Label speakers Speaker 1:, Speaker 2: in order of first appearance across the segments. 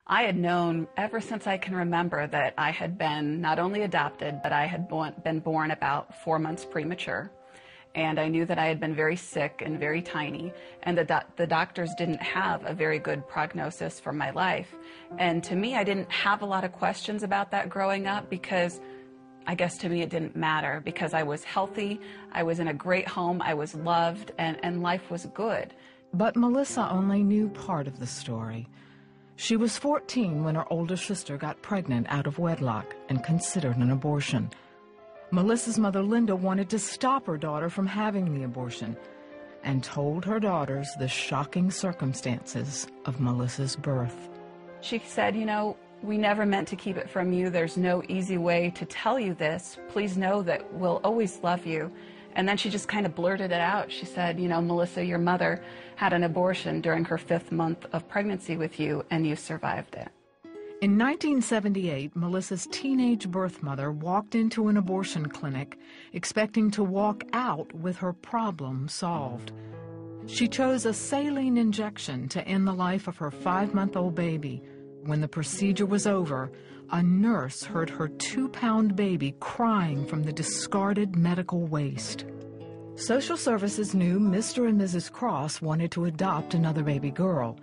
Speaker 1: I had known ever since I can remember that I had been not only adopted, but I had been born about 4 months premature. And I knew that I had been very sick and very tiny, and the doctors didn't have a very good prognosis for my life. And to me, I didn't have a lot of questions about that growing up, because I guess to me it didn't matter, because I was healthy, I was in a great home, I was loved, and life was good.
Speaker 2: But Melissa only knew part of the story. She was 14 when her older sister got pregnant out of wedlock and considered an abortion. Melissa's mother, Linda, wanted to stop her daughter from having the abortion and told her daughters the shocking circumstances of Melissa's birth.
Speaker 1: She said, "You know, we never meant to keep it from you. There's no easy way to tell you this. Please know that we'll always love you." And then she just kind of blurted it out. She said, "You know, Melissa, your mother had an abortion during her 5th month of pregnancy with you, and you survived it."
Speaker 2: In 1978, Melissa's teenage birth mother walked into an abortion clinic expecting to walk out with her problem solved. She chose a saline injection to end the life of her 5-month-old baby. When the procedure was over, a nurse heard her 2-pound baby crying from the discarded medical waste. Social services knew Mr. and Mrs. Cross wanted to adopt another baby girl,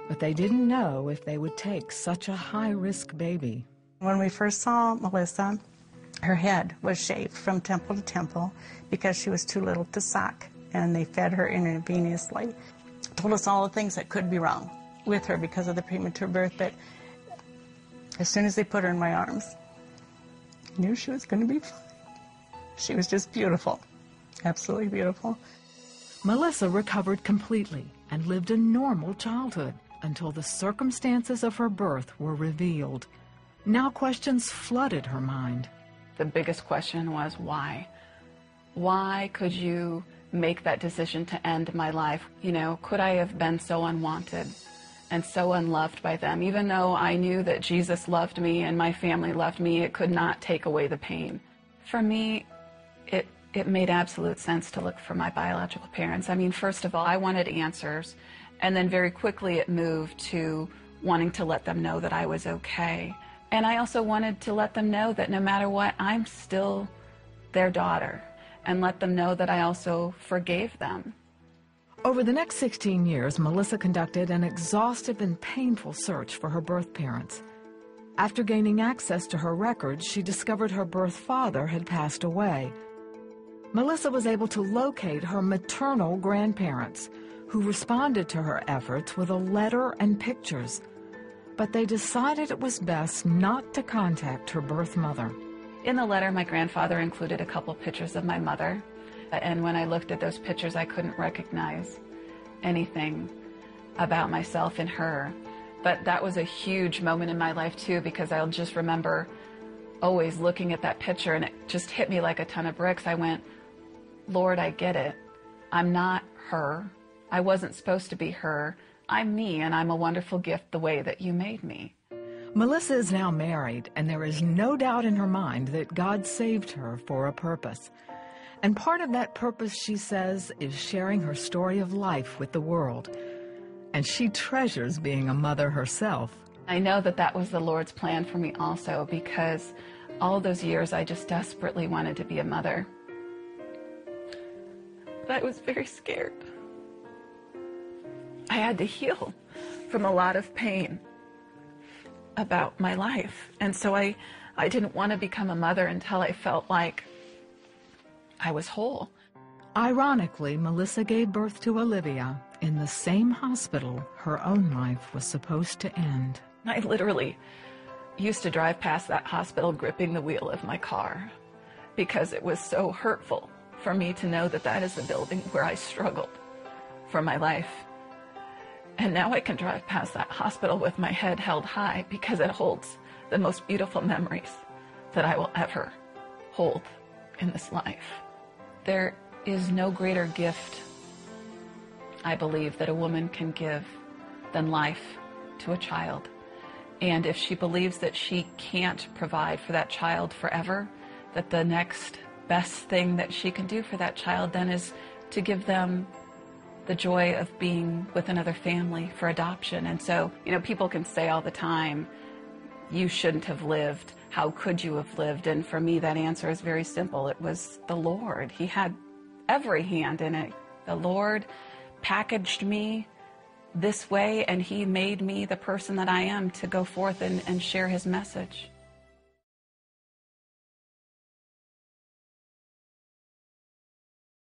Speaker 2: but they didn't know if they would take such a high-risk baby.
Speaker 3: When we first saw Melissa, her head was shaved from temple to temple because she was too little to suck, and they fed her intravenously. Told us all the things that could be wrong with her because of the premature birth, but as soon as they put her in my arms, I knew she was going to be fine. She was just beautiful, absolutely beautiful.
Speaker 2: Melissa recovered completely and lived a normal childhood until the circumstances of her birth were revealed. Now questions flooded her mind.
Speaker 1: The biggest question was, why? Why could you make that decision to end my life? You know, could I have been so unwanted and so unloved by them? Even though I knew that Jesus loved me and my family loved me, it could not take away the pain. For me, it made absolute sense to look for my biological parents. I mean, first of all, I wanted answers, and then very quickly it moved to wanting to let them know that I was okay. And I also wanted to let them know that no matter what, I'm still their daughter, and let them know that I also forgave them.
Speaker 2: Over the next 16 years, Melissa conducted an exhaustive and painful search for her birth parents. After gaining access to her records, she discovered her birth father had passed away. Melissa was able to locate her maternal grandparents, who responded to her efforts with a letter and pictures. But they decided it was best not to contact her birth mother.
Speaker 1: In the letter, my grandfather included a couple pictures of my mother. And when I looked at those pictures, I couldn't recognize anything about myself in her. But that was a huge moment in my life, too, because I'll just remember always looking at that picture, and it just hit me like a ton of bricks. I went, Lord, I get it. I'm not her. I wasn't supposed to be her. I'm me, and I'm a wonderful gift the way that you made me.
Speaker 2: Melissa is now married, and there is no doubt in her mind that God saved her for a purpose. And part of that purpose, she says, is sharing her story of life with the world. And she treasures being a mother herself.
Speaker 1: I know that that was the Lord's plan for me also, because all those years I just desperately wanted to be a mother. But I was very scared. I had to heal from a lot of pain about my life. And so I didn't want to become a mother until I felt like I was whole.
Speaker 2: Ironically, Melissa gave birth to Olivia in the same hospital her own life was supposed to end.
Speaker 1: I literally used to drive past that hospital gripping the wheel of my car because it was so hurtful for me to know that that is the building where I struggled for my life. And now I can drive past that hospital with my head held high because it holds the most beautiful memories that I will ever hold in this life. There is no greater gift, I believe, that a woman can give than life to a child. And if she believes that she can't provide for that child forever, that the next best thing that she can do for that child then is to give them the joy of being with another family for adoption. And so, people can say all the time, you shouldn't have lived. How could you have lived? And for me, that answer is very simple. It was the Lord. He had every hand in it. The Lord packaged me this way, and He made me the person that I am to go forth and share His message.